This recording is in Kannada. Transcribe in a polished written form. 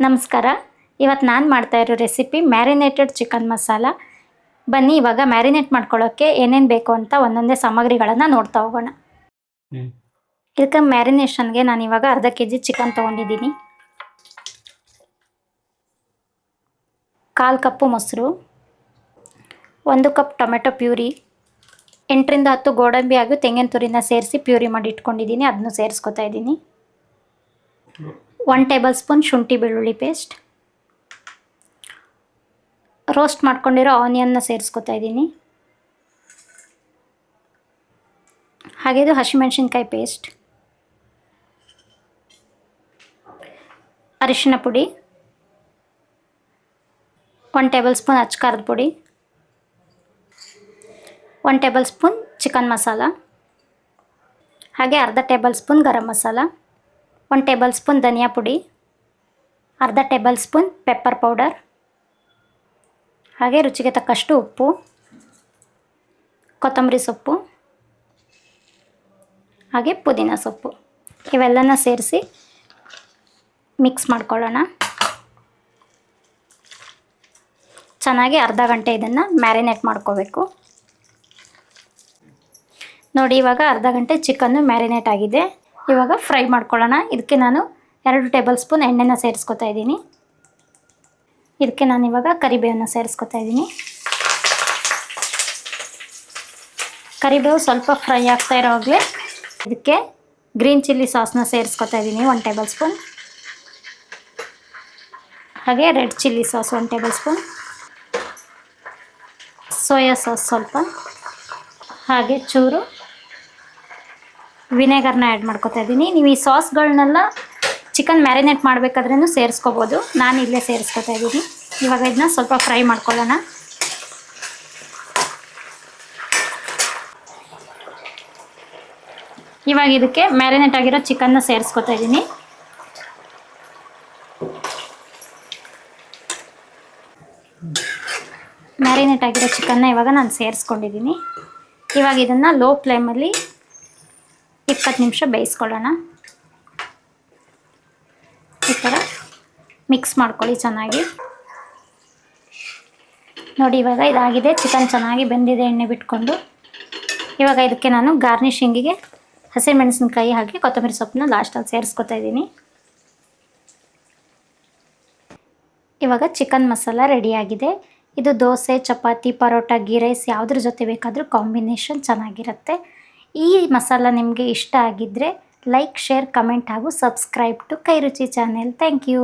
ನಮಸ್ಕಾರ. ಇವತ್ತು ನಾನು ಮಾಡ್ತಾ ಇರೋ ರೆಸಿಪಿ ಮ್ಯಾರಿನೇಟೆಡ್ ಚಿಕನ್ ಮಸಾಲ. ಬನ್ನಿ ಇವಾಗ ಮ್ಯಾರಿನೇಟ್ ಮಾಡ್ಕೊಳ್ಳೋಕ್ಕೆ ಏನೇನು ಬೇಕು ಅಂತ ಒಂದೊಂದೇ ಸಾಮಗ್ರಿಗಳನ್ನು ನೋಡ್ತಾ ಹೋಗೋಣ. ಇದಕ್ಕೆ ಮ್ಯಾರಿನೇಷನ್ಗೆ ನಾನು ಇವಾಗ ಅರ್ಧ kg ಚಿಕನ್ ತೊಗೊಂಡಿದ್ದೀನಿ, 1/4 ಕಪ್ಪು ಮೊಸರು, 1 ಕಪ್ ಟೊಮೆಟೊ ಪ್ಯೂರಿ, 8ರಿಂದ 10 ಗೋಡಂಬಿ ಹಾಗೂ ತೆಂಗಿನ ತುರಿನ ಸೇರಿಸಿ ಪ್ಯೂರಿ ಮಾಡಿ ಇಟ್ಕೊಂಡಿದ್ದೀನಿ, ಅದನ್ನು ಸೇರಿಸ್ಕೊತಾ ಇದ್ದೀನಿ. 1 ಟೇಬಲ್ ಸ್ಪೂನ್ ಶುಂಠಿ ಬೆಳ್ಳುಳ್ಳಿ ಪೇಸ್ಟ್, ರೋಸ್ಟ್ ಮಾಡ್ಕೊಂಡಿರೋ ಆನಿಯನ್ನ ಸೇರಿಸ್ಕೊತಾ ಇದ್ದೀನಿ, ಹಾಗೆ ಇದು ಹಸಿಮೆಣಸಿನ್ಕಾಯಿ ಪೇಸ್ಟ್, ಅರಿಶಿನ ಪುಡಿ, 1 ಟೇಬಲ್ ಸ್ಪೂನ್ ಅಚ್ಚ ಖಾರದ ಪುಡಿ, 1 ಟೇಬಲ್ ಸ್ಪೂನ್ ಚಿಕನ್ ಮಸಾಲ, ಹಾಗೆ ಅರ್ಧ table spoon garam masala, 1 table spoon ಧನಿಯಾ ಪುಡಿ, ಅರ್ಧ ಟೇಬಲ್ ಸ್ಪೂನ್ ಪೆಪ್ಪರ್ ಪೌಡರ್, ಹಾಗೆ ರುಚಿಗೆ ತಕ್ಕಷ್ಟು ಉಪ್ಪು, ಕೊತ್ತಂಬರಿ ಸೊಪ್ಪು, ಹಾಗೆ ಪುದೀನ ಸೊಪ್ಪು ಇವೆಲ್ಲನ ಸೇರಿಸಿ ಮಿಕ್ಸ್ ಮಾಡ್ಕೊಳ್ಳೋಣ. ಚೆನ್ನಾಗಿ ಅರ್ಧ ಗಂಟೆ ಇದನ್ನು ಮ್ಯಾರಿನೇಟ್ ಮಾಡ್ಕೋಬೇಕು. ನೋಡಿ, ಇವಾಗ ಅರ್ಧ ಗಂಟೆ ಚಿಕನ್ನು ಮ್ಯಾರಿನೇಟ್ ಆಗಿದೆ. ಇವಾಗ ಫ್ರೈ ಮಾಡ್ಕೊಳ್ಳೋಣ. ಇದಕ್ಕೆ ನಾನು 2 ಟೇಬಲ್ ಸ್ಪೂನ್ ಎಣ್ಣೆನ ಸೇರಿಸ್ಕೊತಾ ಇದ್ದೀನಿ. ಇದಕ್ಕೆ ನಾನು ಇವಾಗ ಕರಿಬೇವನ್ನ ಸೇರಿಸ್ಕೊತಾ ಇದ್ದೀನಿ. ಕರಿಬೇವು ಸ್ವಲ್ಪ ಫ್ರೈ ಆಗ್ತಾ ಇರೋವಾಗಲೇ ಇದಕ್ಕೆ ಗ್ರೀನ್ ಚಿಲ್ಲಿ ಸಾಸ್ನ ಸೇರಿಸ್ಕೊತಾ ಇದ್ದೀನಿ, 1 ಟೇಬಲ್ ಸ್ಪೂನ್, ಹಾಗೆ red chilli sauce 1 table spoon, soya sauce ಸ್ವಲ್ಪ, ಹಾಗೆ ಚೂರು ವಿನೆಗರ್ನ ಆ್ಯಡ್ ಮಾಡ್ಕೊತಾ ಇದ್ದೀನಿ. ನೀವು ಈ ಸಾಸ್ಗಳನ್ನೆಲ್ಲ ಚಿಕನ್ ಮ್ಯಾರಿನೇಟ್ ಮಾಡಬೇಕಾದ್ರೂ ಸೇರಿಸ್ಕೋಬೋದು, ನಾನು ಇಲ್ಲೇ ಸೇರಿಸ್ಕೊತಾ ಇದ್ದೀನಿ. ಇವಾಗ ಇದನ್ನ ಸ್ವಲ್ಪ ಫ್ರೈ ಮಾಡ್ಕೊಳ್ಳೋಣ. ಇವಾಗ ಇದಕ್ಕೆ ಮ್ಯಾರಿನೇಟ್ ಆಗಿರೋ ಚಿಕನ್ನ ಸೇರಿಸ್ಕೊತಾ ಇದ್ದೀನಿ. ಮ್ಯಾರಿನೇಟ್ ಆಗಿರೋ ಚಿಕನ್ನ ಇವಾಗ ನಾನು ಸೇರಿಸ್ಕೊಂಡಿದ್ದೀನಿ. ಇವಾಗ ಇದನ್ನು ಲೋ ಫ್ಲೇಮಲ್ಲಿ 20 ನಿಮಿಷ ಬೇಯಿಸ್ಕೊಳ್ಳೋಣ. ಈ ಥರ ಮಿಕ್ಸ್ ಮಾಡ್ಕೊಳ್ಳಿ ಚೆನ್ನಾಗಿ. ನೋಡಿ, ಇವಾಗ ಇದಾಗಿದೆ, ಚಿಕನ್ ಚೆನ್ನಾಗಿ ಬೆಂದಿದೆ ಎಣ್ಣೆ ಬಿಟ್ಕೊಂಡು. ಇವಾಗ ಇದಕ್ಕೆ ನಾನು ಗಾರ್ನಿಷಿಂಗಿಗೆ ಹಸಿಮೆಣಸಿನ್ಕಾಯಿ ಹಾಕಿ ಕೊತ್ತಂಬರಿ ಸೊಪ್ಪನ್ನ ಲಾಸ್ಟಲ್ಲಿ ಸೇರಿಸ್ಕೊತಾ ಇದ್ದೀನಿ. ಇವಾಗ ಚಿಕನ್ ಮಸಾಲ ರೆಡಿಯಾಗಿದೆ. ಇದು ದೋಸೆ, ಚಪಾತಿ, ಪರೋಟ, ಗೀ ರೈಸ್ ಯಾವುದ್ರ ಜೊತೆ ಬೇಕಾದರೂ ಕಾಂಬಿನೇಷನ್ ಚೆನ್ನಾಗಿರುತ್ತೆ. ಈ ಮಸಾಲ ನಿಮಗೆ ಇಷ್ಟ ಆಗಿದ್ದರೆ ಲೈಕ್, ಶೇರ್, ಕಮೆಂಟ್ ಹಾಗೂ ಸಬ್ಸ್ಕ್ರೈಬ್ ಟು ಕೈ ರುಚಿ ಚಾನೆಲ್. Thank you.